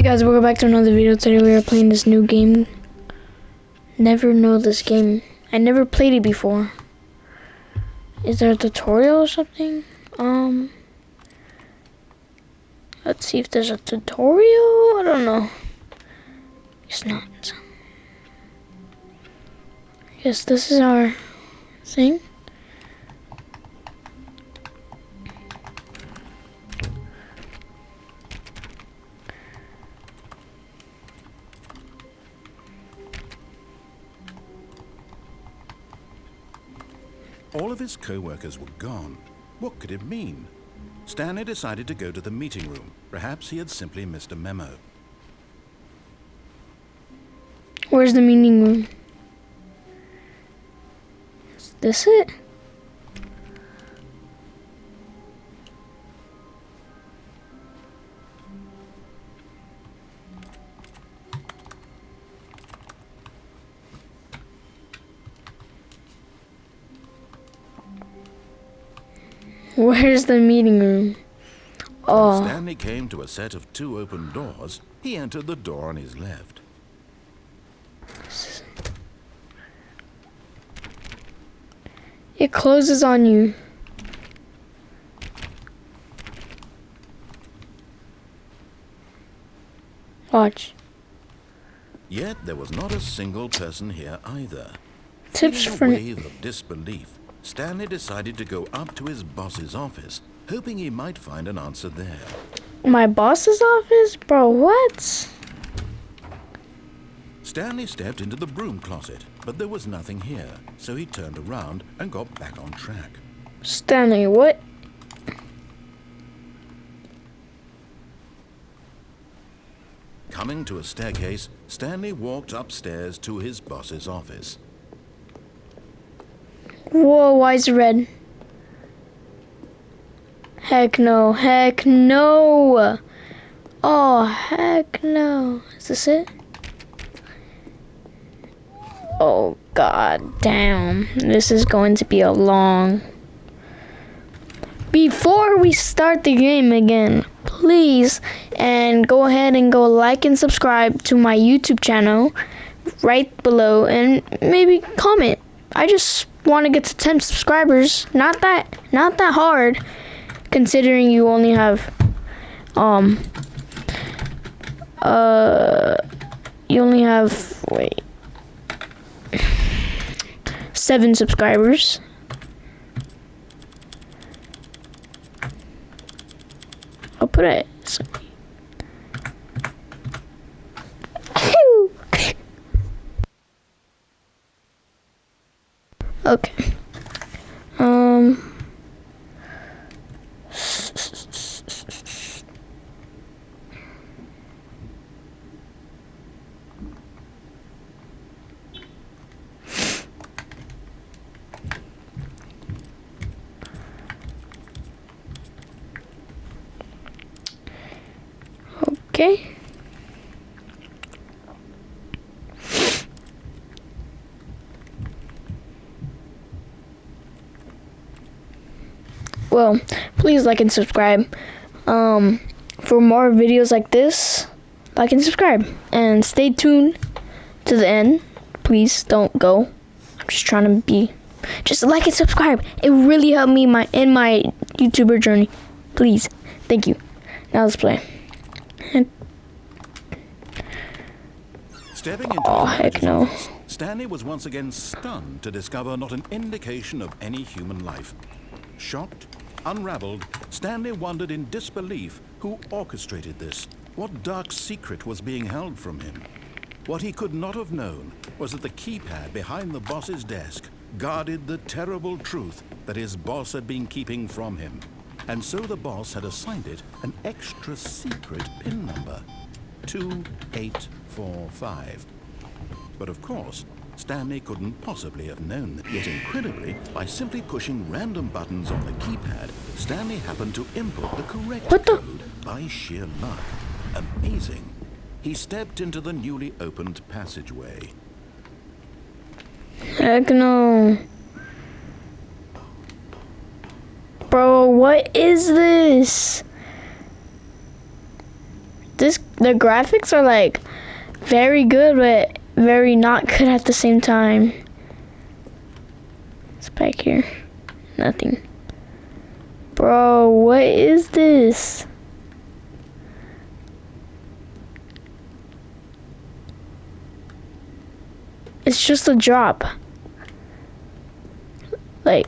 Hey guys, welcome back to another video. Today we are playing this new game. Never know this game. I never played it before. Is there a tutorial or something? Let's see if there's a tutorial. I don't know. It's not. Yes, this is our thing. All of his co-workers were gone. What could it mean? Stanley decided to go to the meeting room. Perhaps he had simply missed a memo. Where's the meeting room? Is this it? Where's the meeting room? Oh. When Stanley came to a set of two open doors, he entered the door on his left. It closes on you. Watch. Yet there was not a single person here either. Tips Feeling for... a wave of disbelief, Stanley decided to go up to his boss's office, hoping he might find an answer there. My boss's office? Bro, what? Stanley stepped into the broom closet, but there was nothing here, so he turned around and got back on track. Stanley, what? Coming to a staircase, Stanley walked upstairs to his boss's office. Whoa, why is it red? Heck no, heck no. Oh, heck no. Is this it? Oh, god damn. This is going to be a long... Before we start the game again, please, and go ahead and go like and subscribe to my YouTube channel right below, and maybe comment. I just want to get to 10 subscribers. Not that hard, considering you only have wait, 7 subscribers. I'll put it. Okay. Okay. Well, please like and subscribe. For more videos like this, like and subscribe. And stay tuned to the end. Please don't go. I'm just trying to be... Just like and subscribe. It really helped me in my YouTuber journey. Please. Thank you. Now let's play. Stepping into Oh, his heck manager's no. office, Stanley was once again stunned to discover not an indication of any human life. Shocked, unraveled, Stanley wondered in disbelief who orchestrated this. What dark secret was being held from him? What he could not have known was that the keypad behind the boss's desk guarded the terrible truth that his boss had been keeping from him. And so the boss had assigned it an extra secret PIN number, 2845. But of course, Stanley couldn't possibly have known that. Yet incredibly, by simply pushing random buttons on the keypad, Stanley happened to input the correct code by sheer luck. Amazing. He stepped into the newly opened passageway. Heck no. Bro, what is this? the graphics are like very good, but very not good at the same time. It's back here. Nothing. Bro, what is this? It's just a drop. Like,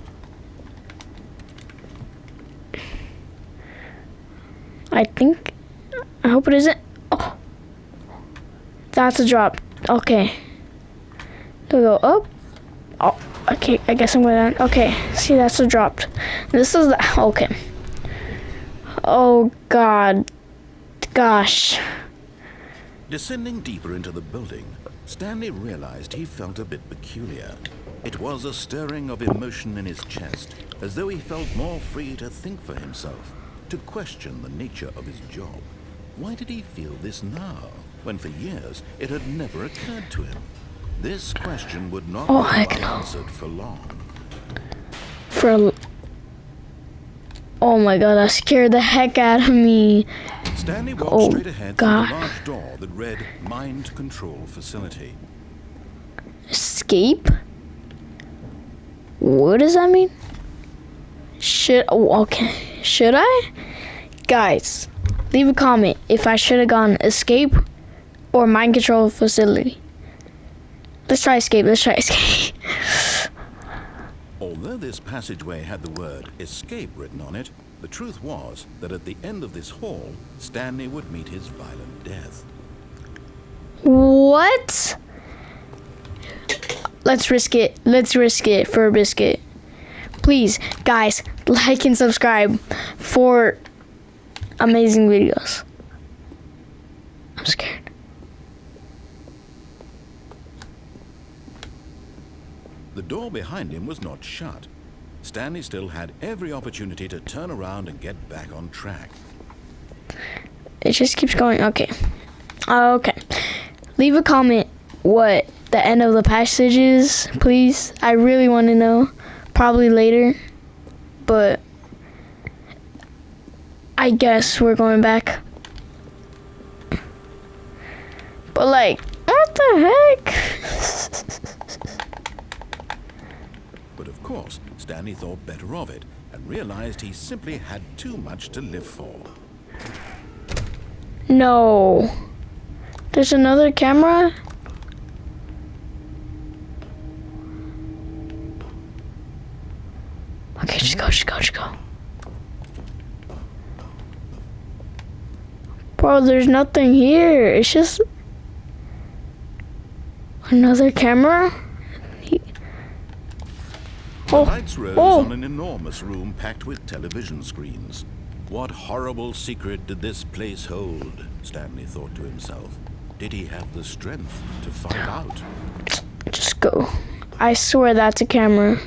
I hope it isn't. Oh, that's a drop. Okay. Do we go up? Oh, okay. I guess I'm going down. Okay. See, that's a drop. This is the, okay. Oh God. Gosh. Descending deeper into the building, Stanley realized he felt a bit peculiar. It was a stirring of emotion in his chest, as though he felt more free to think for himself, to question the nature of his job. Why did he feel this now, when for years it had never occurred to him? This question would not go unanswered for long. Oh my God, that scared the heck out of me. Stanley walked straight ahead through the large door that read Mind Control Facility. Escape? What does that mean? Should I? Guys, leave a comment if I should have gone escape or mind control facility. Let's try escape. Although this passageway had the word escape written on it, the truth was that at the end of this hall, Stanley would meet his violent death. What? Let's risk it. Let's risk it for a biscuit. Please, guys, like and subscribe for amazing videos. I'm scared. The door behind him was not shut. Stanley still had every opportunity to turn around and get back on track. It just keeps going. Okay. Okay. Leave a comment what the end of the passage is, please. I really want to know. Probably later. But I guess we're going back. But like, what the heck? But of course, Stanley thought better of it and realized he simply had too much to live for. No. There's another camera? Okay, just go. Bro, there's nothing here. It's just another camera? The lights rose on an enormous room packed with television screens. What horrible secret did this place hold? Stanley thought to himself. Did he have the strength to find out? Just go. I swear that's a camera.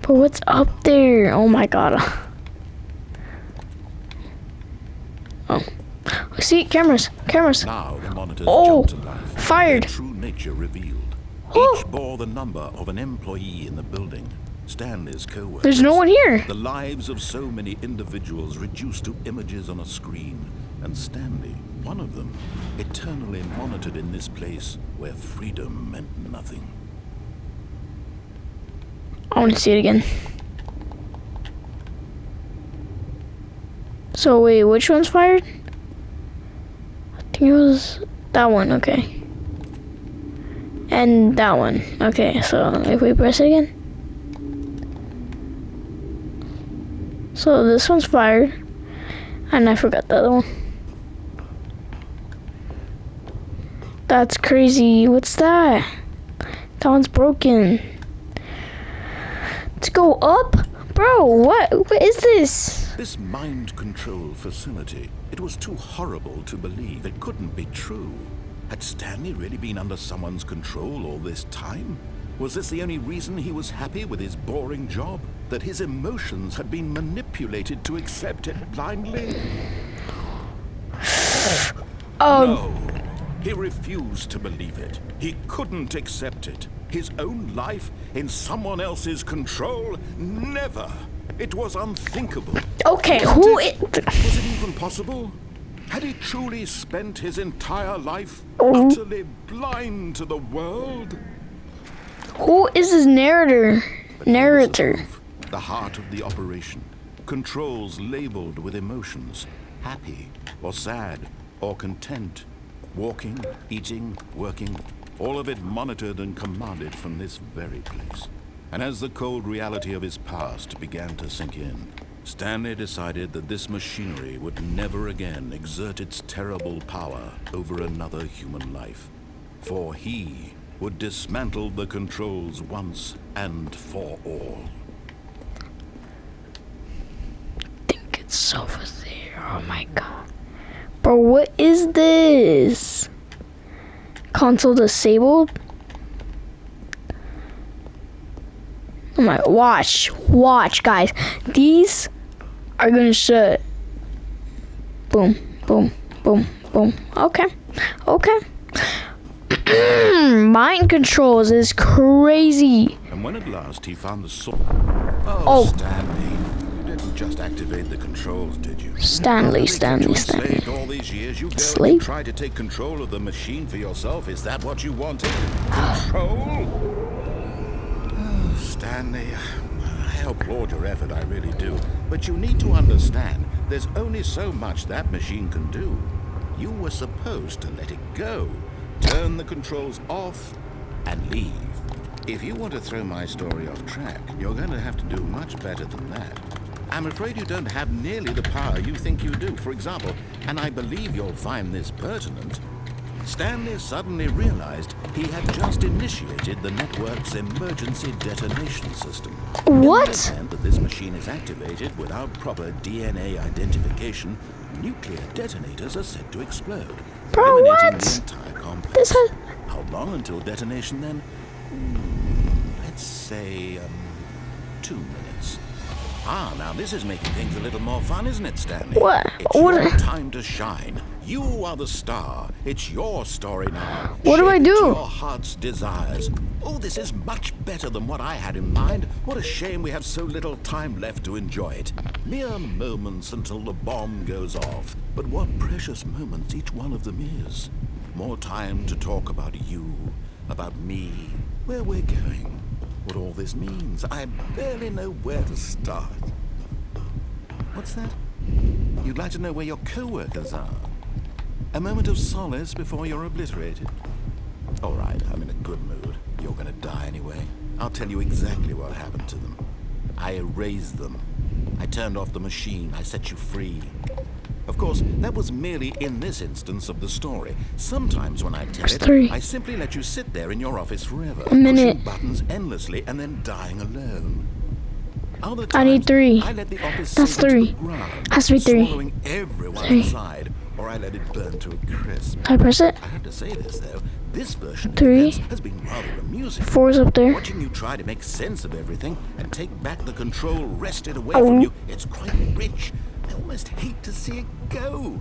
But what's up there? Oh my God. Oh. See, cameras. Now the monitors jumped to life. Fired. Their true nature revealed. Each bore the number of an employee in the building. Stanley's co-workers. There's no one here. The lives of so many individuals reduced to images on a screen. And Stanley, one of them, eternally monitored in this place where freedom meant nothing. I want to see it again. So wait, which one's fired? I think it was that one, okay. And that one. Okay, so if we press it again. So this one's fired. And I forgot the other one. That's crazy. What's that? That one's broken. Let's go up? Bro, what is this? This mind control facility, it was too horrible to believe. It couldn't be true. Had Stanley really been under someone's control all this time? Was this the only reason he was happy with his boring job? That his emotions had been manipulated to accept it blindly? No, he refused to believe it. He couldn't accept it. His own life in someone else's control? Never. It was unthinkable. Okay, Was it even possible? Had he truly spent his entire life Oh. utterly blind to the world? Who is this narrator? But here was the Narrator. proof. The heart of the operation. Controls labeled with emotions. Happy or sad or content. Walking, eating, working. All of it monitored and commanded from this very place. And as the cold reality of his past began to sink in, Stanley decided that this machinery would never again exert its terrible power over another human life. For he would dismantle the controls once and for all. I think it's over there. Oh my god. Bro, what is this? Console disabled? Oh my, watch guys. These are gonna shut. Boom, boom, boom, boom. Okay. Mind controls is crazy. And when at last he found the source... Oh. Stanley, you didn't just activate the controls, did you? Stanley. Enslaved all these years, you go and Slave? you try to take control of the machine for yourself. Is that what you wanted? Control? Oh, Stanley, I applaud your effort, I really do. But you need to understand, there's only so much that machine can do. You were supposed to let it go, turn the controls off, and leave. If you want to throw my story off track, you're going to have to do much better than that. I'm afraid you don't have nearly the power you think you do. For example, and I believe you'll find this pertinent, Stanley suddenly realized he had just initiated the network's emergency detonation system. What? In the event that this machine is activated without proper DNA identification, nuclear detonators are said to explode, Bro, eliminating what? the entire complex. This has... How long until detonation then? Let's say 2 minutes. Ah, now this is making things a little more fun, isn't it, Stanley? What? It's What? your time to shine. You are the star. It's your story now. What do I Shape it do? to your heart's desires. Oh, this is much better than what I had in mind. What a shame we have so little time left to enjoy it. Mere moments until the bomb goes off. But what precious moments each one of them is. More time to talk about you, about me, where we're going, what all this means. I barely know where to start. What's that? You'd like to know where your co-workers are? A moment of solace before you're obliterated? All right, I'm in a good mood. You're gonna die anyway. I'll tell you exactly what happened to them. I erased them. I turned off the machine. I set you free. Of course, that was merely in this instance of the story. Sometimes when I tell There's it, 3. I simply let you sit there in your office forever, A minute. pushing buttons endlessly and then dying alone. Other I need times, 3. I let the office That's sink into 3. the ground, Has to be 3. swallowing everyone 3. inside, or I let it burn to a crisp. I press it. I have to say this though, this version of 3. events has been rather amusing. 4's up there. Watching you try to make sense of everything and take back the control wrested away Oh. from you, it's quite rich. I almost hate to see it go.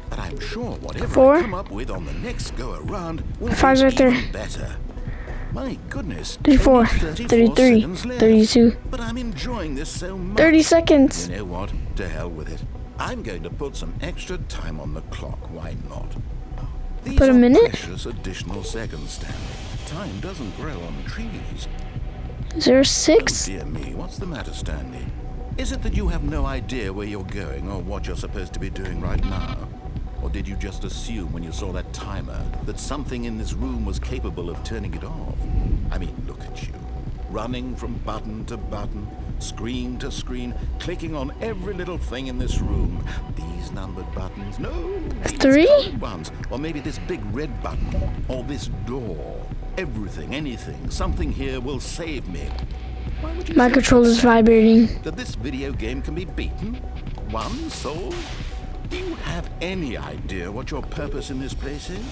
But I'm sure whatever 4. I come up with on the next go around will be 5's right there. even better. My goodness, 34, only 34 33, seconds left. 32. But I'm enjoying this so much. 30 seconds. You know what? To hell with it. I'm going to put some extra time on the clock. Why not? These Put a are minute? precious additional seconds, Stanley. Time doesn't grow on trees. 06. Oh dear me, what's the matter, Stanley? Is it that you have no idea where you're going or what you're supposed to be doing right now? Or did you just assume when you saw that timer that something in this room was capable of turning it off? I mean, look at you. Running from button to button, screen to screen, clicking on every little thing in this room. These numbered buttons, no, these 3? colored ones. Or maybe this big red button, or this door. Everything, anything, something here will save me. Why would you My say controller's that, vibrating. that this video game can be beaten? Won? Sold? Do you have any idea what your purpose in this place is?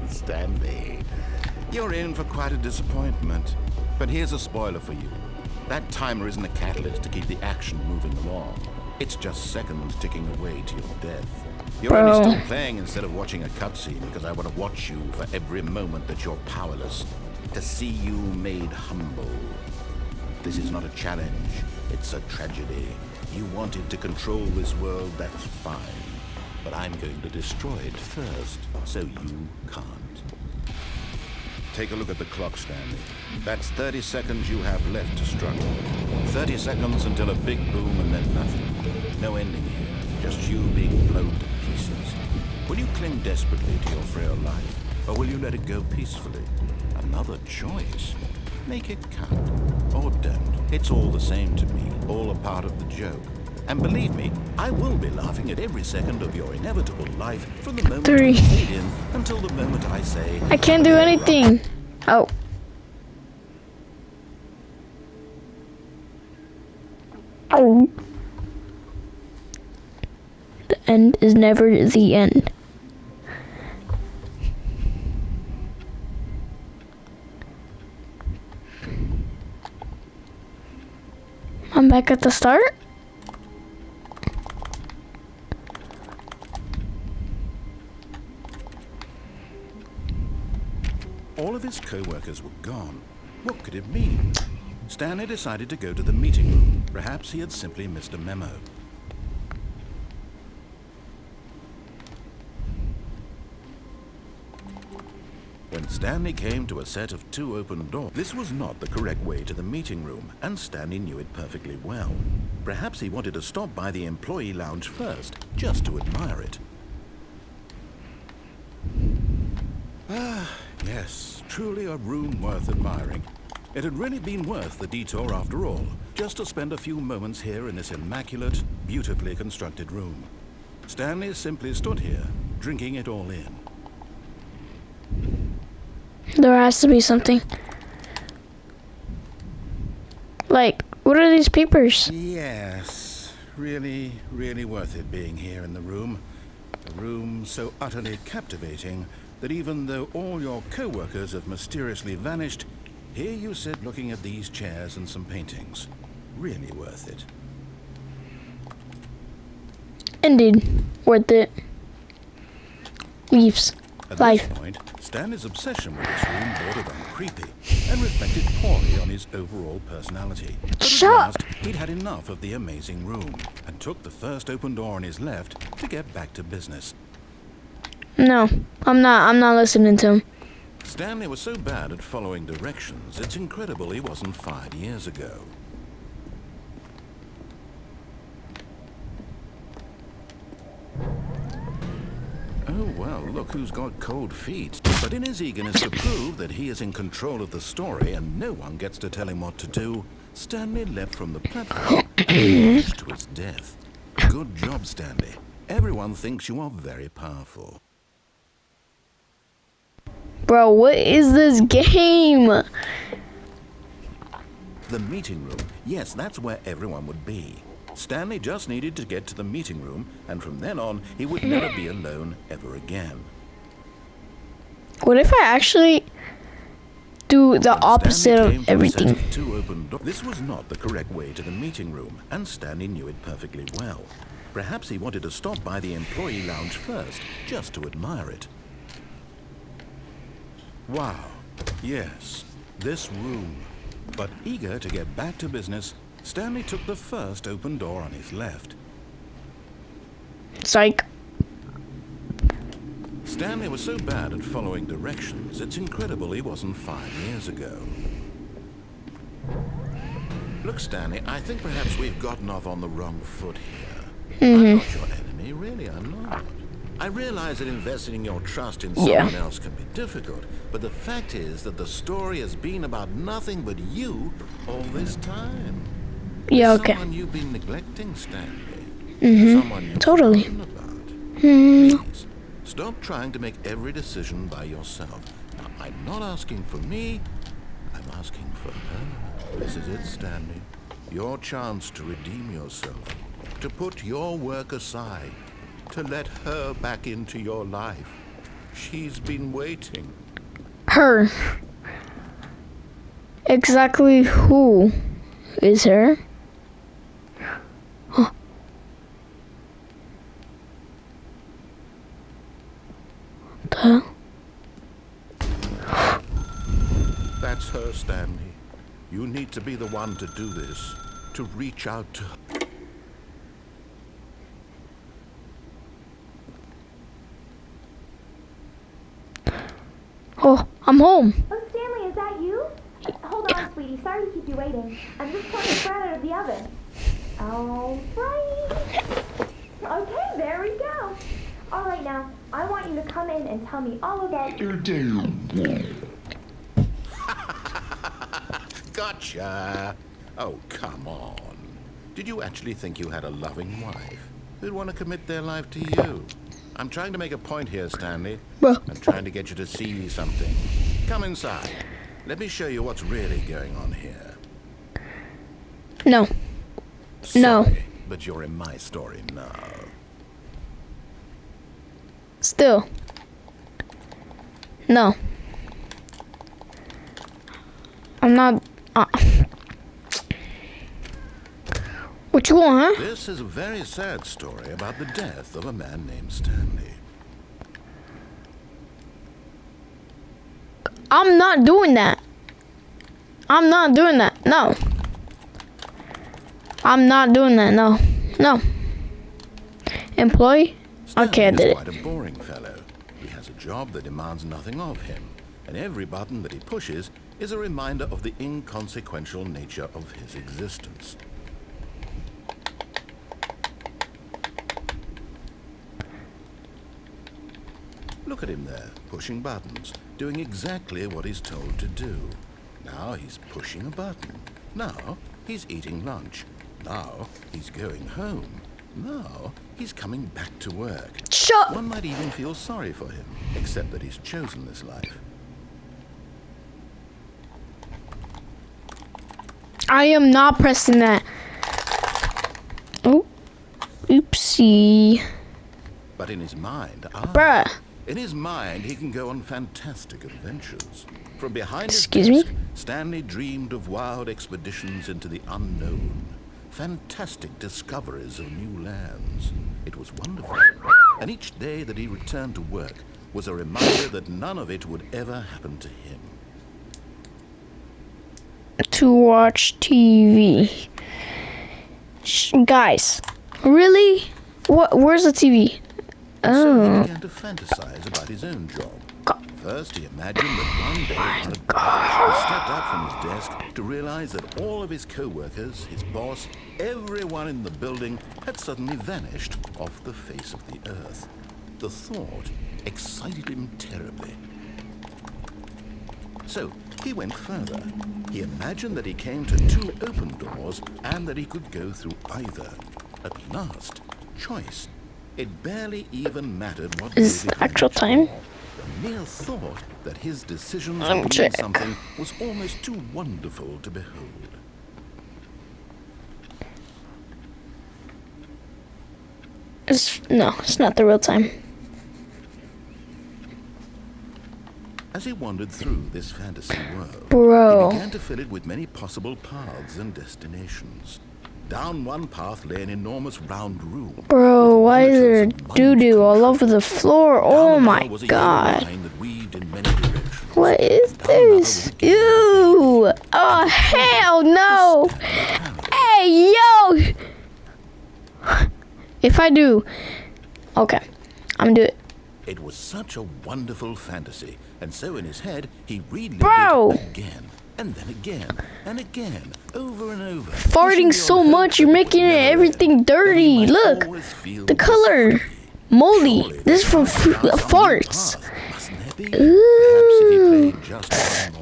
Stanley, you're in for quite a disappointment. But here's a spoiler for you. That timer isn't a catalyst to keep the action moving along. It's just seconds ticking away to your death. You're Bro. only still playing instead of watching a cutscene because I want to watch you for every moment that you're powerless. To see you made humble. This is not a challenge. It's a tragedy. You wanted to control this world, that's fine. But I'm going to destroy it first, so you can't. Take a look at the clock, Stanley. That's 30 seconds you have left to struggle. 30 seconds until a big boom and then nothing. No ending here, just you being blown to pieces. Will you cling desperately to your frail life, or will you let it go peacefully? Another choice. Make it count, or don't. It's all the same to me, all a part of the joke. And believe me, I will be laughing at every second of your inevitable life from the moment you fade in until the moment I say... I can't do anything. Oh. Oh. The end is never the end. I'm back at the start. All of his co-workers were gone. What could it mean? Stanley decided to go to the meeting room. Perhaps he had simply missed a memo. When Stanley came to a set of 2 open doors, this was not the correct way to the meeting room, and Stanley knew it perfectly well. Perhaps he wanted to stop by the employee lounge first, just to admire it. Ah, yes, truly a room worth admiring. It had really been worth the detour after all, just to spend a few moments here in this immaculate, beautifully constructed room. Stanley simply stood here, drinking it all in. There has to be something. Like, what are these papers? Yes, really, really worth it being here in the room. A room so utterly captivating that even though all your co-workers have mysteriously vanished, here you sit looking at these chairs and some paintings. Really worth it. Indeed, worth it. Leaves. At Life. this point, Stanley's obsession with this room bordered on creepy and reflected poorly on his overall personality. But at last, he'd had enough of the amazing room and took the first open door on his left to get back to business. No, I'm not listening to him. Stanley was so bad at following directions, it's incredible he wasn't fired years ago. Oh, well, look who's got cold feet. But in his eagerness to prove that he is in control of the story and no one gets to tell him what to do, Stanley leapt from the platform and launched to his death. Good job, Stanley. Everyone thinks you are very powerful. Bro, what is this game? The meeting room. Yes, that's where everyone would be. Stanley just needed to get to the meeting room, and from then on, he would never be alone ever again. What if I actually do the opposite of everything? This was not the correct way to the meeting room, and Stanley knew it perfectly well. Perhaps he wanted to stop by the employee lounge first, just to admire it. Wow, yes, this room. But eager to get back to business, Stanley took the first open door on his left. Psych. Stanley was so bad at following directions, it's incredible he wasn't 5 years ago. Look, Stanley, I think perhaps we've gotten off on the wrong foot here. I'm not your enemy, really, I'm not. I realize that investing your trust in someone else can be difficult, but the fact is that the story has been about nothing but you all this time. Yeah, okay. Someone you've been neglecting, Stanley. Someone you've forgotten about. Please, stop trying to make every decision by yourself. Now, I'm not asking for me, I'm asking for her. This is it, Stanley. Your chance to redeem yourself, to put your work aside, to let her back into your life. She's been waiting. Her. Exactly who is her? Huh. The hell? That's her, Stanley. You need to be the one to do this, to reach out to her. Oh, I'm home. Oh, Stanley, is that you? Hold on, sweetie. Sorry to keep you waiting. I'm just pulling the bread out of the oven. All right. Okay, there we go. All right, now, I want you to come in and tell me all about your day. Gotcha. Oh, come on. Did you actually think you had a loving wife who'd want to commit their life to you? I'm trying to make a point here, Stanley. Bro. I'm trying to get you to see something. Come inside. Let me show you what's really going on here. No. No. Sorry, but you're in my story now. Still. No. I'm not. What you want, huh? This is a very sad story about the death of a man named Stanley. I'm not doing that. I'm not doing that. No. I'm not doing that. No. No. Employee? Okay, I did Stanley it. is quite a boring fellow. He has a job that demands nothing of him, and every button that he pushes is a reminder of the inconsequential nature of his existence. Look at him there, pushing buttons, doing exactly what he's told to do. Now he's pushing a button. Now he's eating lunch. Now he's going home. Now he's coming back to work. Shut. One might even feel sorry for him, except that he's chosen this life. I am not pressing that. Oh. Oopsie. But in his mind, Bruh. in his mind, he can go on fantastic adventures. From behind his Excuse me? desk, Stanley dreamed of wild expeditions into the unknown, fantastic discoveries of new lands. It was wonderful. And each day that he returned to work was a reminder that none of it would ever happen to him. To watch TV. Guys, really? What? Where's the TV? So he Oh. began to fantasize about his own job. First, he imagined that one day he stepped up from his desk to realize that all of his co-workers, his boss, everyone in the building had suddenly vanished off the face of the earth. The thought excited him terribly. So he went further. He imagined that he came to two open doors and that he could go through either. At last, choice. It barely even mattered what Is David actual reached time? for. The mere thought that his decisions Let me would check. mean something was almost too wonderful to behold. No, it's not the real time. As he wandered through this fantasy world, Bro. he began to fill it with many possible paths and destinations. Down one path lay an enormous round room. Bro, why is there monitors and mind doo-doo all control. over the floor? Down Oh another my was a yellow god. line that weaved in many directions. What is Down another was this? a gate that Ew! Oh, hell no! Hey, yo! If I do... Okay, I'm gonna do it. It was such a wonderful fantasy, and so in his head, he relived Bro. it again, and then again, and again, over and over. Farting so much, you're making everything dirty. Look, the color. Moldy. This is from farts. Ooh.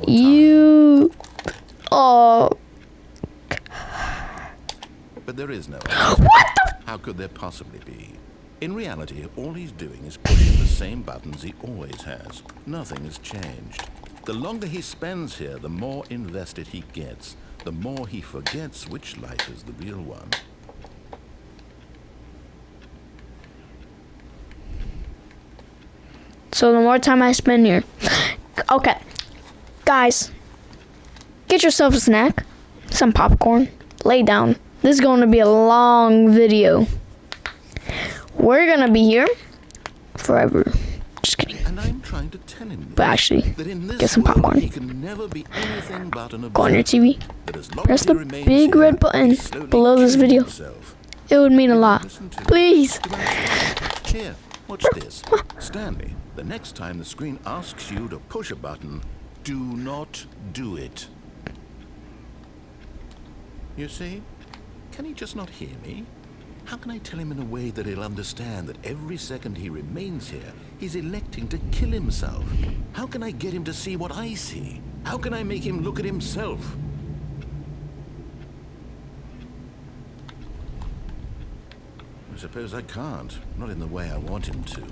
You... Oh... But there is no What the... How could there possibly be? In reality, all he's doing is pushing the same buttons he always has. Nothing has changed. The longer he spends here, the more invested he gets. The more he forgets which life is the real one. So the more time I spend here... Okay. Guys. Get yourself a snack. Some popcorn. Lay down. This is going to be a long video. We're going to be here forever. Just kidding. And I'm trying to tell him But actually, that in this get some world, popcorn. he can never be anything but an Go on your observer. TV. That as long Press as he the remains big here, red button he's slowly below this killing video. himself. It would mean a He lot. won't listen to me. Please. He won't stop. Here, Watch this. Stanley, the next time the screen asks you to push a button, do not do it. You see? Can he just not hear me? How can I tell him in a way that he'll understand that every second he remains here, he's electing to kill himself? How can I get him to see what I see? How can I make him look at himself? I suppose I can't, not in the way I want him to.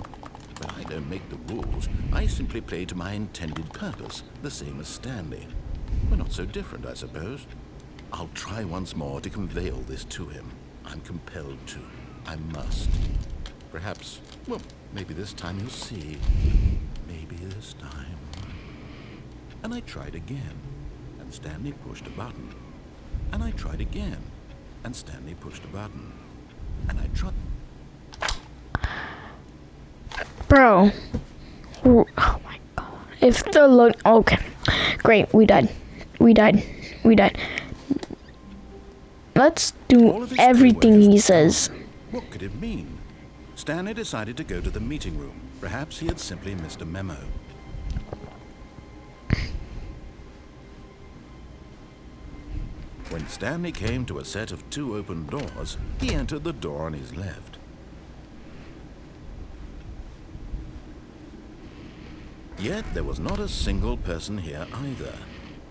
But I don't make the rules. I simply play to my intended purpose, the same as Stanley. We're not so different, I suppose. I'll try once more to convey all this to him. I'm compelled to. I must. Perhaps, well, maybe this time he'll see. Maybe this time. And I tried again, and Stanley pushed a button. And I tried again, and Stanley pushed a button. And I tried. Bro. Oh my god. If the load. Okay. Great. We died. We died. We died. Let's do everything he says. What could it mean? Stanley decided to go to the meeting room. Perhaps he had simply missed a memo. When Stanley came to a set of 2 open doors, he entered the door on his left. Yet there was not a single person here either.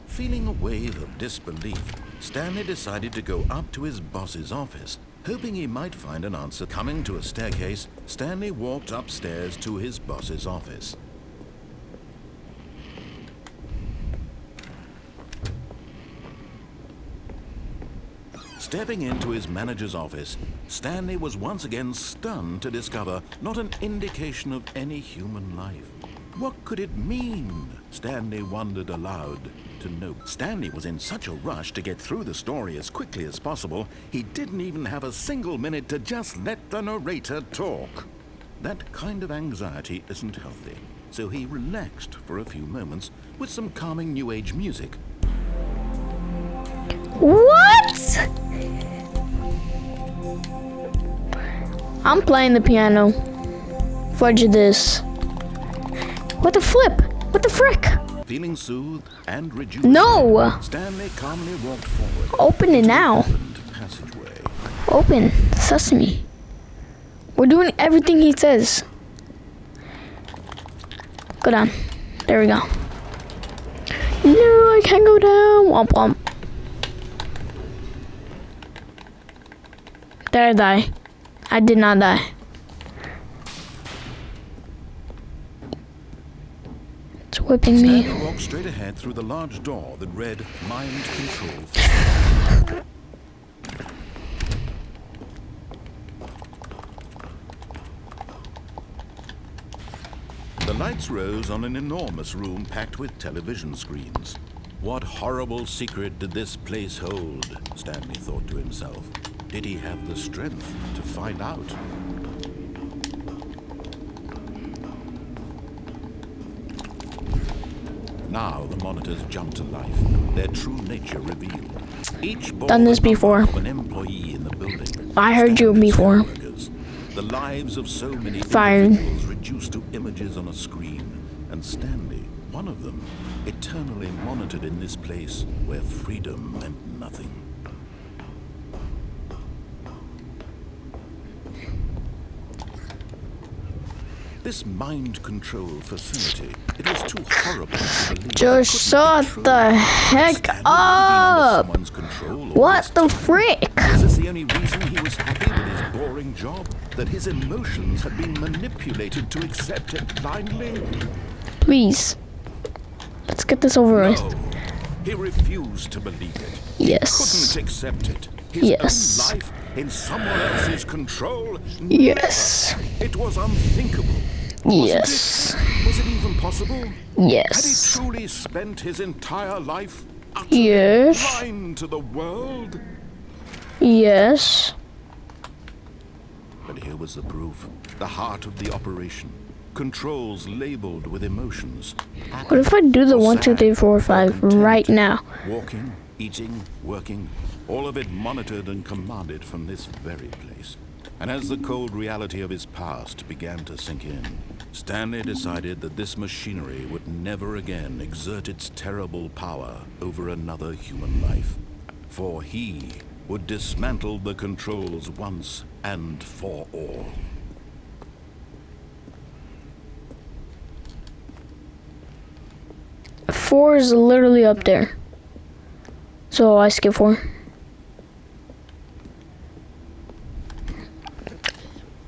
Feeling a wave of disbelief, Stanley decided to go up to his boss's office, hoping he might find an answer. Coming to a staircase, Stanley walked upstairs to his boss's office. Stepping into his manager's office, Stanley was once again stunned to discover not an indication of any human life. What could it mean? Stanley wondered aloud. To know Stanley was in such a rush to get through the story as quickly as possible, he didn't even have a single minute to just let the narrator talk. That kind of anxiety isn't healthy, so he relaxed for a few moments with some calming New Age music. What? I'm playing the piano. Fudge this. What the flip? What the frick? Feeling soothed and rejuvenated, No! Stanley calmly walked forward. Open it now. Opened passageway. Open. Sesame. We're doing everything he says. Go down. There we go. No, I can't go down. Womp womp. Did I die? I did not die. It's whipping me. Stanley walked straight ahead through the large door that read Mind Control. The lights rose on an enormous room packed with television screens. What horrible secret did this place hold? Stanley thought to himself. Did he have the strength to find out? Now the monitors jumped to life, their true nature revealed. Each Done this before. Of an employee in the building. I heard you before. The lives of so many Fired. individuals reduced to images on a screen, and Stanley, one of them, eternally monitored in this place where freedom meant nothing. This mind control facility, it was too horrible to believe. Just shut the heck up! What the frick? Is this the only reason he was happy with his boring job? That his emotions had been manipulated to accept it blindly? Please. Let's get this over with. No, he refused to believe it. Yes. He couldn't accept it. His Yes. own life in someone else's control? Yes. Never. It was unthinkable. Yes. Was it even possible? Had he Yes. truly spent his entire life utterly Yes. blind to the world? Yes. But here was the proof. The heart of the operation. Controls labeled with emotions. What if I do the Or 1, 2, 3, 4, 5 content. right now? Walking, eating, working, all of it monitored and commanded from this very place. And as the cold reality of his past began to sink in, Stanley decided that this machinery would never again exert its terrible power over another human life. For he would dismantle the controls once and for all. Four is literally up there. So I skip 4.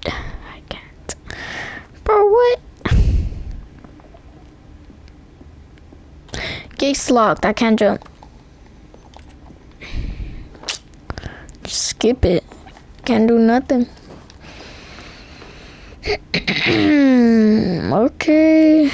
I can't. Bro, what? Gate's locked. I can't jump. Just skip it. Can't do nothing. Okay.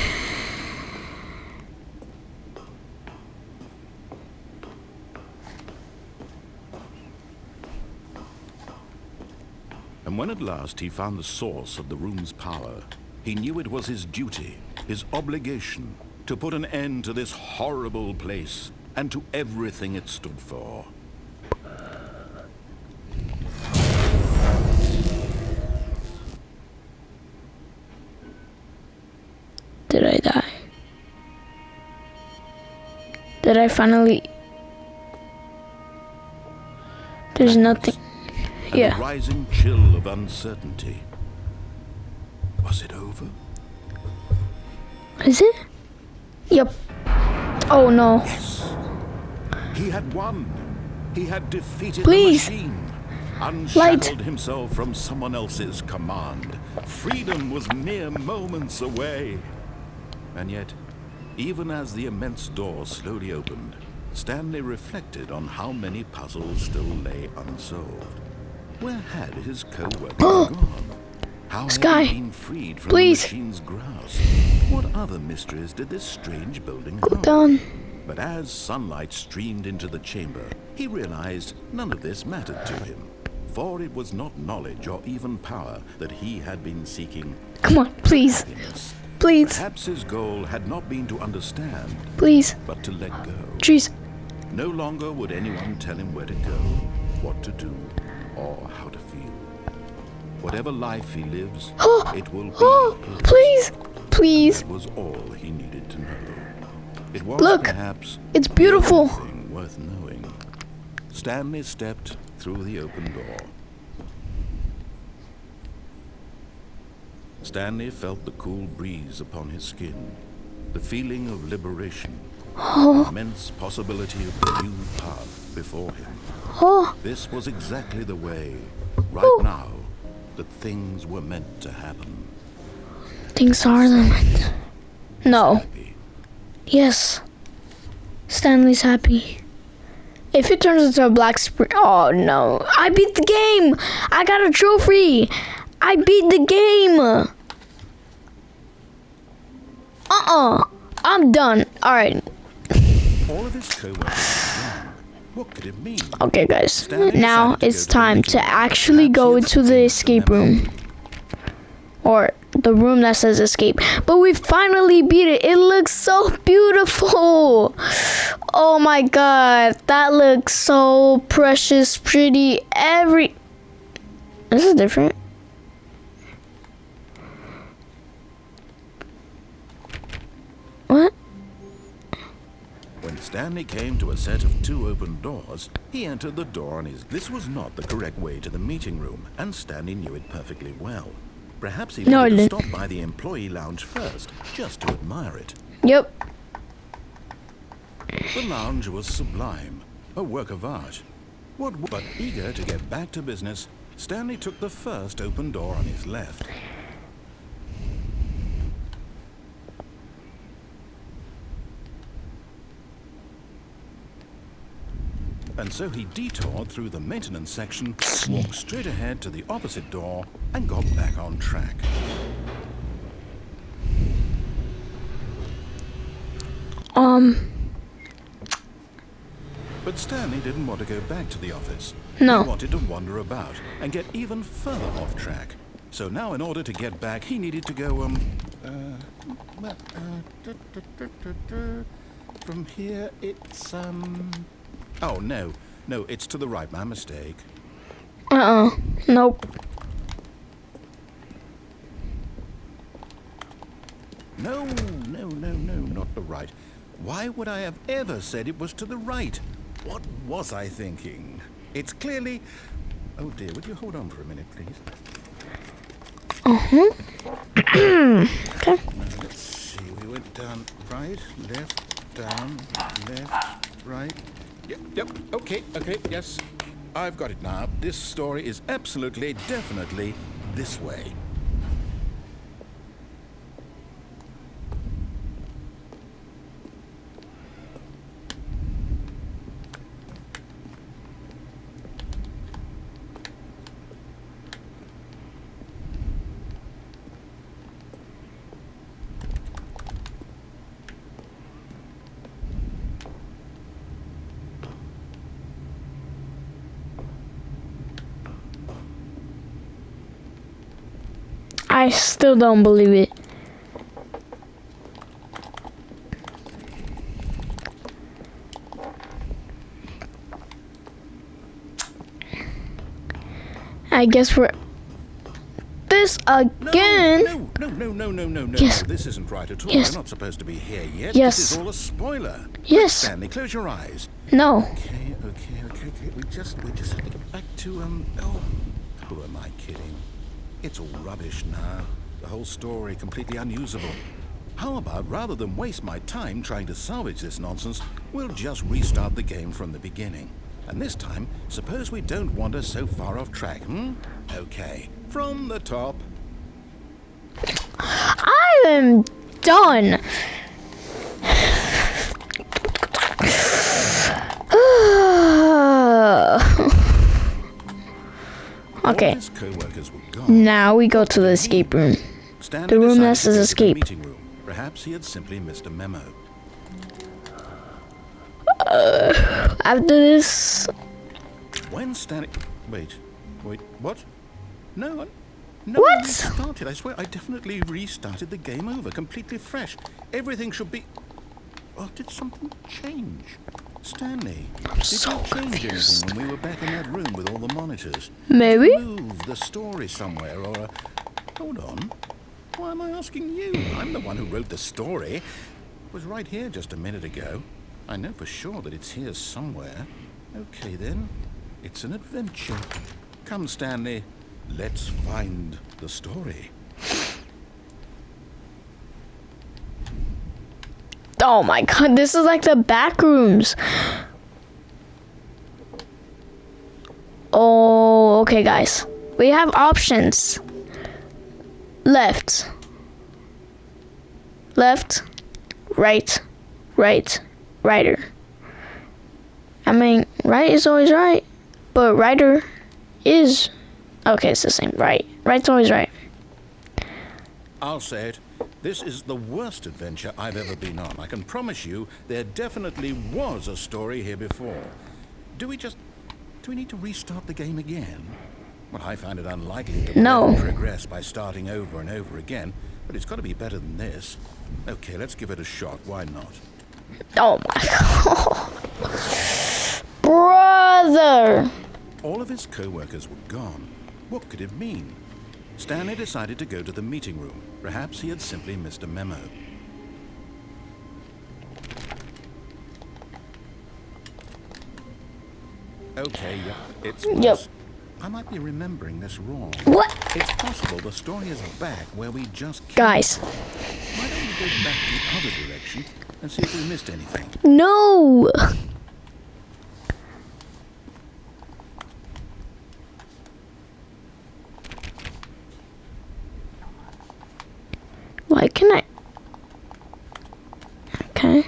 And when at last he found the source of the room's power, he knew it was his duty, his obligation, to put an end to this horrible place and to everything it stood for. Did I die? Did I finally... There's nothing. And Yeah. the rising chill of uncertainty. Was it over? Is it? Yep. Oh no. Yes. He had won. He had defeated Please. the machine. Light. Unshackled himself from someone else's command. Freedom was mere moments away. And yet, even as the immense door slowly opened, Stanley reflected on how many puzzles still lay unsolved. Where had his co-worker gone? How Sky, had he been freed from please. the machine's grasp? What other mysteries did this strange building hold? Done. But as sunlight streamed into the chamber, he realized none of this mattered to him. For it was not knowledge or even power that he had been seeking. Come on, please. Happiness. Please. Perhaps his goal had not been to understand, Please. but to let go. Jeez. No longer would anyone tell him where to go, what to do, or how to feel. Whatever life he lives, it will be his. Please. Please. That was all he needed to know. It was Look, perhaps it's beautiful. the only thing worth knowing. Stanley stepped through the open door. Stanley felt the cool breeze upon his skin, the feeling of liberation, the immense possibility of a new path before him. Oh, This was exactly the way, right now, that things were meant to happen. things are limit. No. Happy. Yes. Stanley's happy. If it turns into a black screen, oh no! I beat the game. I got a trophy. I beat the game. I'm done. All right. All of his co-workers were gone. What could it mean? Okay, guys. Stanley Now decided to it's go to the time meeting to room. actually Perhaps go he had to the something escape to remember. room. Or the room that says escape. But we finally beat it. It looks so beautiful. Oh my god. That looks so precious, pretty. This is different. What? When Stanley came to a set of 2 open doors, he entered the door on his... This was not the correct way to the meeting room, and Stanley knew it perfectly well. Perhaps he No, wanted to I stop by the employee lounge first, just to admire it. Yep. The lounge was sublime, a work of art. But eager to get back to business, Stanley took the first open door on his left. And so he detoured through the maintenance section, walked straight ahead to the opposite door, and got back on track. But Stanley didn't want to go back to the office. No. He wanted to wander about and get even further off track. So now in order to get back, he needed to go, from here it's, oh, no, it's to the right, my mistake. Nope. No, no, no, no, not the right. Why would I have ever said it was to the right? What was I thinking? It's clearly... Oh dear, would you hold on for a minute, please? Okay. Now, let's see, we went down right, left, down, left, right. Yep, okay, yes. I've got it now. This story is absolutely, definitely this way. I still don't believe it. I guess we're this again. No. Yes. This isn't right at all. Yes. We're not supposed to be here yet. Yes. This is all a spoiler. Yes. Stanley, close your eyes. No. Okay. We just have to get back to, oh, who am I kidding? It's all rubbish now. The whole story completely unusable. How about, rather than waste my time trying to salvage this nonsense, we'll just restart the game from the beginning. And this time, suppose we don't wander so far off track, Okay, from the top. I am done. Okay. All his co-workers were gone. Now we go to the escape room. Stanley The room decided that to says go to the escape. meeting room. Perhaps he had simply missed a memo. After this, When Stanley... Wait, what? No, What? I restarted. I swear, I definitely restarted the game over, completely fresh. Everything should be... Oh, did something change? Stanley, did so you change confused. anything when we were back in that room with all the monitors? maybe? Did you move the story somewhere, or... Hold on. Why am I asking you? I'm the one who wrote the story. It was right here just a minute ago. I know for sure that it's here somewhere. Okay, then. It's an adventure. Come, Stanley. Let's find the story. Oh my god, this is like the back rooms. Oh, okay, guys. We have options. Left, right, righter. I mean, right is always right, but righter is... Okay, it's the same. Right's always right. I'll say it. This is the worst adventure I've ever been on. I can promise you there definitely was a story here before. Do we need to restart the game again? Well, I find it unlikely that No. we'll progress by starting over and over again, but it's got to be better than this. Okay, let's give it a shot. Why not? Oh my god. Brother! All of his co-workers were gone. What could it mean? Stanley decided to go to the meeting room. Perhaps he had simply missed a memo. Okay, yep, it's Yep. worse. I might be remembering this wrong. What? It's possible the story is back where we just came. Guys. Why don't we go back the other direction and see if we missed anything? No! Why can I... Okay.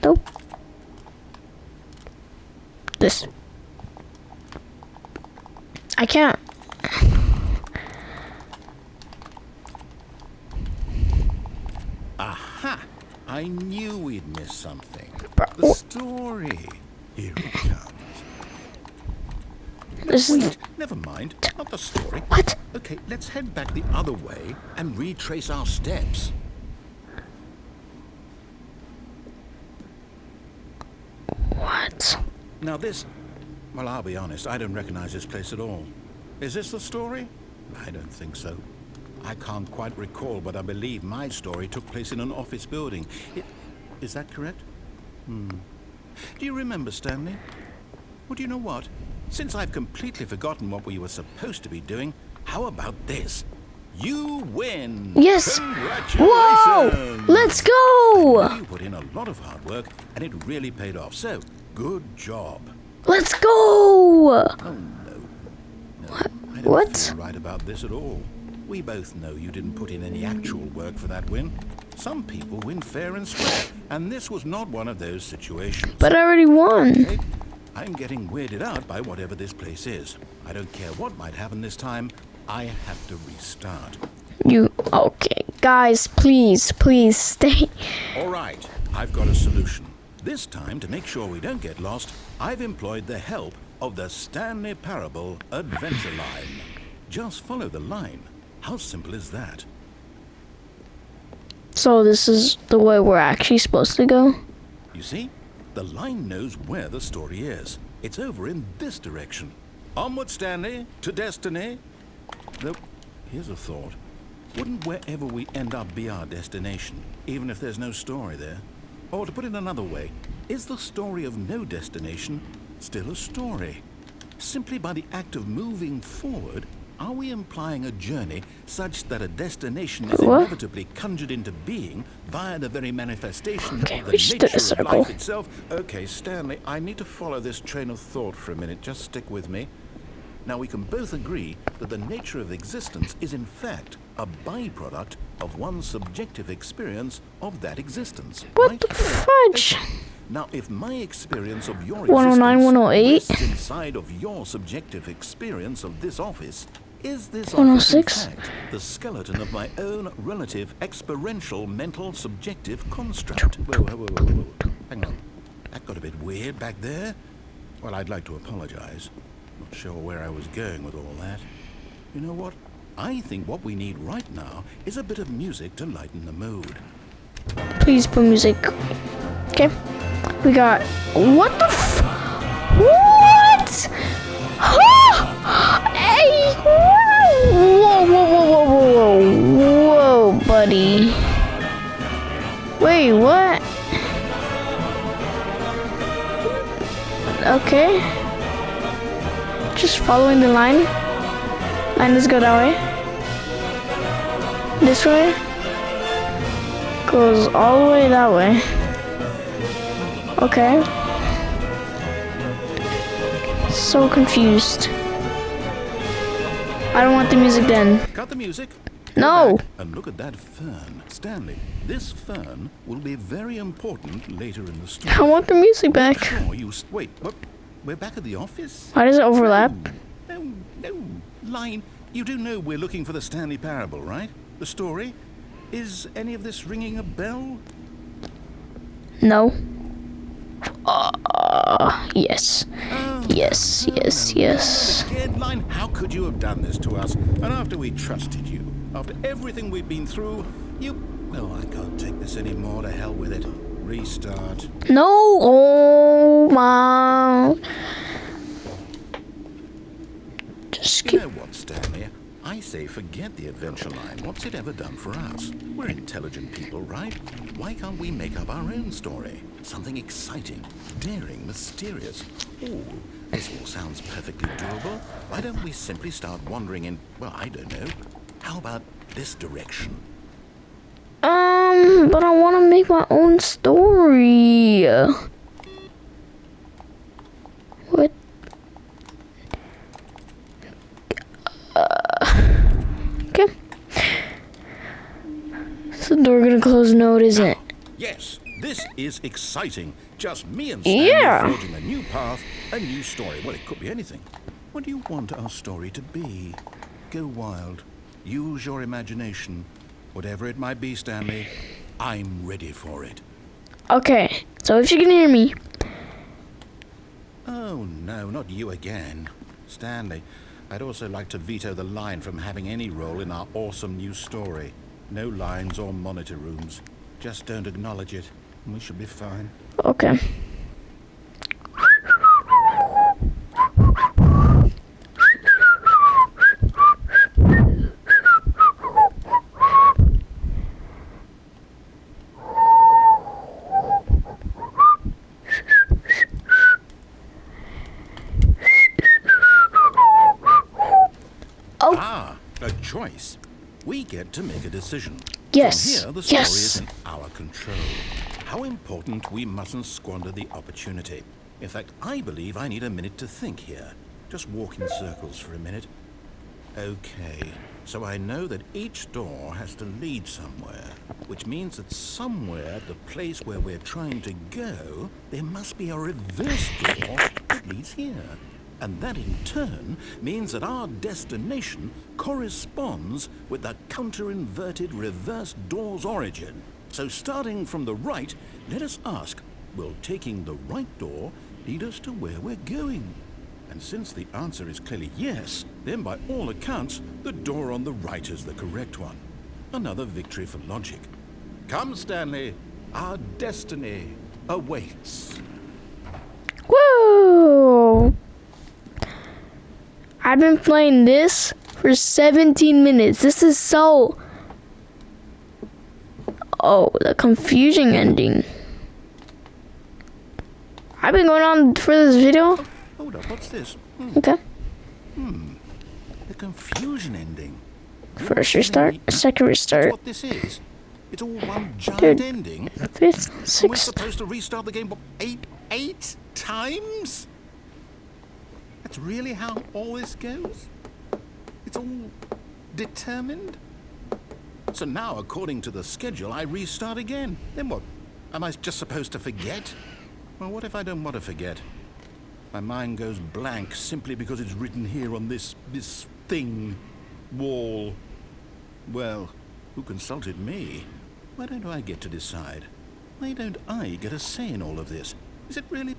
Nope. This. I can't. Aha! I knew we'd missed something. Bro- The story. Here it comes. This is... Wait, never mind. Not the story. What? Okay, let's head back the other way and retrace our steps. What? Now this... Well, I'll be honest, I don't recognize this place at all. Is this the story? I don't think so. I can't quite recall, but I believe my story took place in an office building. Is that correct? Do you remember, Stanley? Well, do you know what? Since I've completely forgotten what we were supposed to be doing, how about this? You win! Yes! Congratulations! Whoa! Let's I know go! you put in a lot of hard work, and it really paid off. So, good job. Let's go! Oh, no. No, I don't What? feel right about this at all. We both know you didn't put in any actual work for that win. Some people win fair and square, and this was not one of those situations. But I already won. Okay? I'm getting weirded out by whatever this place is. I don't care what might happen this time. I have to restart. Okay. Guys, please stay. All right, I've got a solution. This time, to make sure we don't get lost, I've employed the help of the Stanley Parable Adventure Line. Just follow the line. How simple is that? So this is the way we're actually supposed to go? You see, the line knows where the story is. It's over in this direction. Onward, Stanley, to destiny. Though, here's a thought. Wouldn't wherever we end up be our destination, even if there's no story there? Or to put it another way, is the story of no destination still a story? Simply by the act of moving forward, are we implying a journey such that a destination is What? inevitably conjured into being via the very manifestation Okay, of the we just did a nature of circle. life itself? Okay, Stanley, I need to follow this train of thought for a minute. Just stick with me. Now, we can both agree that the nature of existence is in fact a byproduct of one's subjective experience of that existence, What right? the fudge? Now, if my experience of your 109, existence 108. rests inside of your subjective experience of this office, is this office in 106. fact the skeleton of my own relative experiential mental subjective construct? Whoa. Hang on. That got a bit weird back there. Well, I'd like to apologize. Not sure where I was going with all that. You know what? I think what we need right now is a bit of music to lighten the mood. Please put music. Okay. We got. What the What? Hey! Whoa, buddy. Wait, what? Okay. Just following the line. Line, let's go that way. This way. Goes all the way that way. Okay. So confused. I don't want the music then. Cut the music. No. Go back and look at that fern. Stanley, this fern will be very important later in the story. I want the music back. Sure, wait, what? We're back at the office? Why does it overlap? No. Line, you do know we're looking for the Stanley Parable, right? The story? Is any of this ringing a bell? No. Yes. Oh, Yes. Again, Line, how could you have done this to us? And after we trusted you, after everything we've been through, well, I can't take this anymore. To hell with it. Restart. No. Oh my. Just You keep. know what, Stanley? I say forget the adventure line. What's it ever done for us? We're intelligent people, right? Why can't we make up our own story? Something exciting, daring, mysterious. Ooh, this all sounds perfectly doable. Why don't we simply start wandering in, well, I don't know. How about this direction? But I want to make my own story. What? Okay. So the door gonna close? No, it isn't. Yes, this is exciting. Just me and Stanley Yeah. forging a new path, a new story. Well, it could be anything. What do you want our story to be? Go wild. Use your imagination. Whatever it might be, Stanley, I'm ready for it. Okay. So if you can hear me, Oh, no, not you again. Stanley, I'd also like to veto the line from having any role in our awesome new story. No lines or monitor rooms. Just don't acknowledge it, and we should be fine. okay. Oh. Ah, a choice. We get to make a decision. Yes. From here, the story Yes. is in our control. How important we mustn't squander the opportunity. In fact, I believe I need a minute to think here. Just walk in circles for a minute. Okay, so I know that each door has to lead somewhere, which means that somewhere at the place where we're trying to go, there must be a reverse door that leads here. And that in turn means that our destination corresponds with the counter-inverted reverse door's origin. So starting from the right, let us ask, will taking the right door lead us to where we're going? And since the answer is clearly yes, then by all accounts, the door on the right is the correct one. Another victory for logic. Come, Stanley, our destiny awaits. Whoa! I've been playing this for 17 minutes. This is so... Oh, the confusing ending. I've been going on for this video. Hold up, what's this? Okay. The confusion ending. First restart, second That's restart, what this is. It's all one giant Third. ending. fifth, And we're sixth. supposed to restart the game eight times? That's really how all this goes? It's all determined? So now, according to the schedule, I restart again. Then what? Am I just supposed to forget? Well, what if I don't want to forget? My mind goes blank simply because it's written here on this thing, wall. Well, who consulted me? Why don't I get to decide? Why don't I get a say in all of this? Is it really?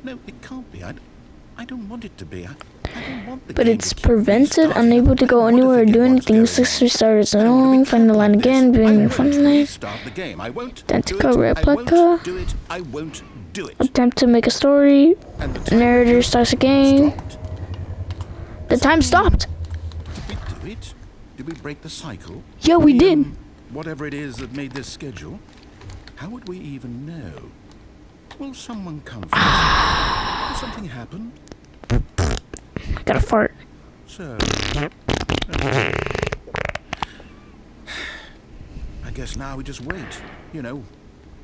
No, it can't be. I don't want it to be. I don't want the But game it's to keep prevented, restarting. unable to I go don't want anywhere or forget do what's anything. going Six on. restart I don't want to zone, be find the trapped line like again, this. I being won't friendly. restart the game. I won't do Identical it. I replica. won't do it. I won't do it. Attempt to make a story. And the timer Narrator just starts a game. stopped. The time stopped. Did we do it? Did we break the cycle? Yeah, we did. Whatever it is that made this schedule. How would we even know? Will someone come for us? Will something happen? I got a fart. So... I guess now we just wait. You know,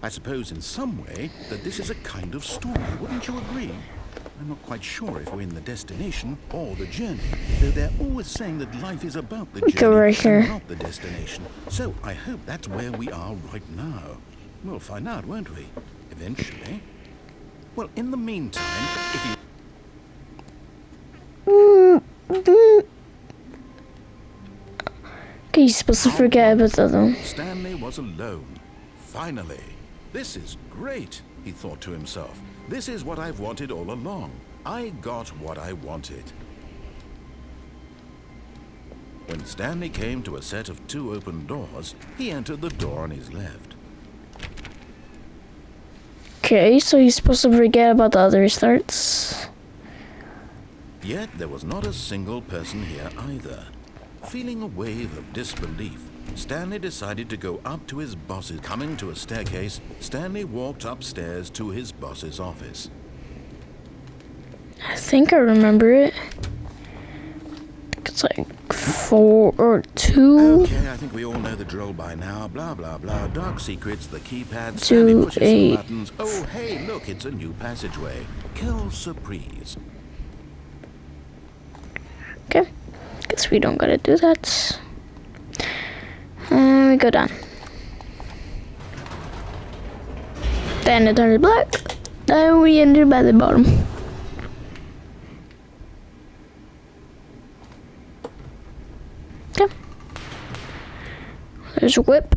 I suppose in some way that this is a kind of story. Wouldn't you agree? I'm not quite sure if we're in the destination or the journey, though they're always saying that life is about the journey right here. and not the destination. So I hope that's where we are right now. We'll find out, won't we? Eventually. Well, in the meantime, if you... Okay, you're supposed to forget about the other one. Stanley was alone. Finally. This is great, he thought to himself. This is what I've wanted all along. I got what I wanted. When Stanley came to a set of 2 open doors, he entered the door on his left. Okay, so he's supposed to forget about the other restarts. Yet there was not a single person here either. Feeling a wave of disbelief, Stanley decided to go up to his boss's. Coming to a staircase, Stanley walked upstairs to his boss's office. I think I remember it. It's like 4 or 2. Okay, I think we all know the drill by now. Blah, blah, blah. Dark secrets, the keypad, 2, Stanley pushes 8. some buttons. Oh, hey, look, it's a new passageway. Quelle surprise. Okay, guess we don't gotta do that. And we go down. Then it turns black. Then we enter by the bottom. Okay. There's a whip.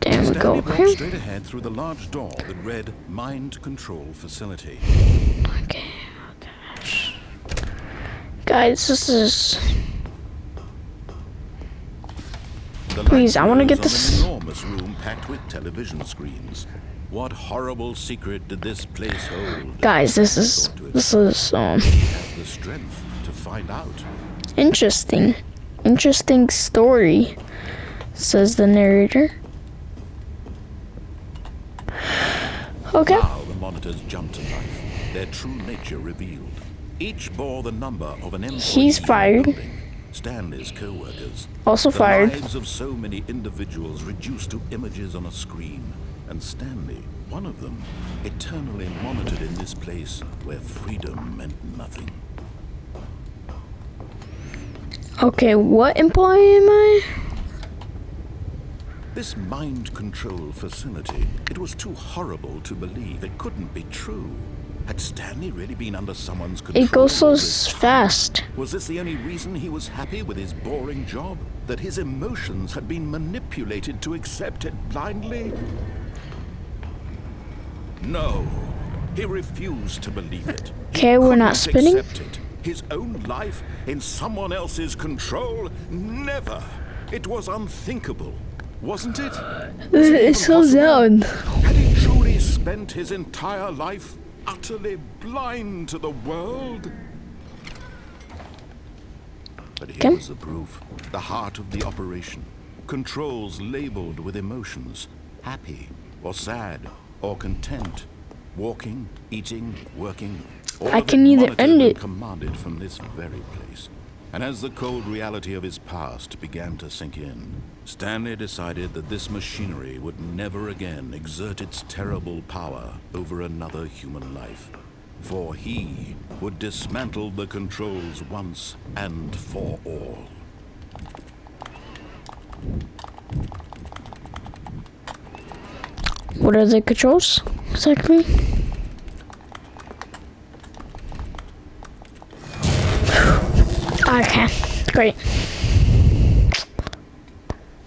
Then we go Stanley over walked here. straight ahead through the large door that read Mind Control Facility. Okay. Guys, this is... The Please, light I wanna rose get on this- an enormous room packed with television screens. What horrible secret did this place hold? Guys, this is... Thought to This himself. is, He had the strength to find out. interesting. Interesting story, says the narrator. Okay. Now the monitors jumped to life, their true nature revealed. Each bore the number of an employee He's in the fired. building, Stanley's co-workers. Also The fired. lives of so many individuals reduced to images on a screen, and Stanley, one of them, eternally monitored in this place where freedom meant nothing. Okay, what employee am I? This mind control facility, it was too horrible to believe. It couldn't be true. Had Stanley really been under someone's control? It goes so all this time? fast. Was this the only reason he was happy with his boring job? That his emotions had been manipulated to accept it blindly? No, he refused to believe it. Okay, we're not Couldn't spinning. accept it. His own life in someone else's control? Never. It was unthinkable, wasn't it? Was it It's even so possible? down. Had he truly spent his entire life utterly blind to the world? But here Okay. was the proof. The heart of the operation. Controls labeled with emotions. Happy, or sad, or content. Walking, eating, working. All I of can it either monitored end and it. commanded from this very place. And as the cold reality of his past began to sink in, Stanley decided that this machinery would never again exert its terrible power over another human life. For he would dismantle the controls once and for all. What are the controls exactly? Okay, great.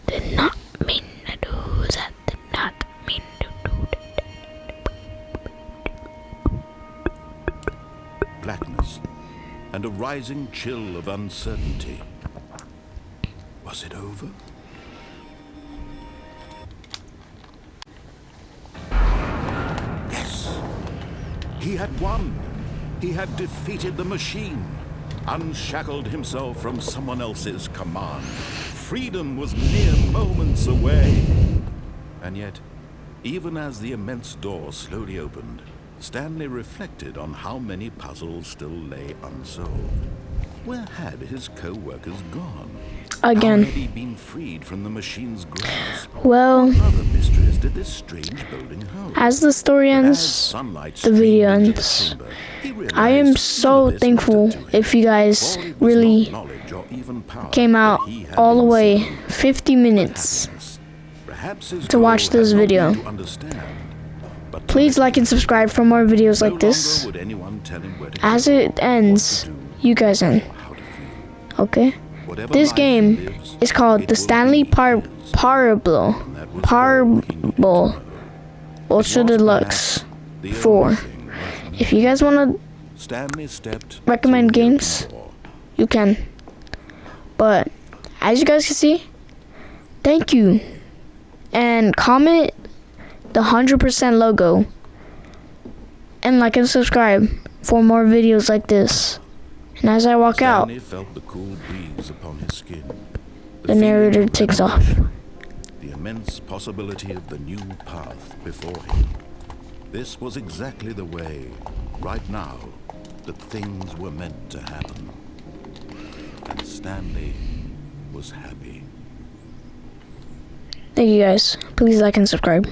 Did not mean to do that. Did not mean to do that. Blackness and a rising chill of uncertainty. Was it over? Yes. He had won. He had defeated the machine, unshackled himself from someone else's command. Freedom was mere moments away. And yet, even as the immense door slowly opened, Stanley reflected on how many puzzles still lay unsolved. Where had his co-workers gone? Again. How had he been freed from the machine's grasp? Well, What other mysteries did this strange building hold? as the story But as ends, sunlight the video streamed into the ends. chamber, he realized I am none so of this thankful mattered to him, if you guys for it was really not knowledge or even power came out that he had all the been way seeking, 50 but minutes. happiness. Perhaps his to watch goal this had not video. been to understand, but to Please like and subscribe for more videos no like this. longer would anyone tell him where to As go, it ends, what to do, you guys in. or how to feel. Okay? Whatever This life he game lives, is called it the will Stanley be his, Parable. and that was all he needed to Parable. know. Ultra It was Deluxe perhaps the 4. only thing worth If you guys want to, Stanley stepped recommend through the games, open door. you can. But, as you guys can see, thank you. And comment the 100% logo. And like and subscribe for more videos like this. And as I walk out, Stanley felt the cool breeze upon his skin. the narrator feeling of takes off. revelation, the immense possibility of the new path before him. This was exactly the way, right now, that things were meant to happen. And Stanley was happy. Thank you guys. Please like and subscribe.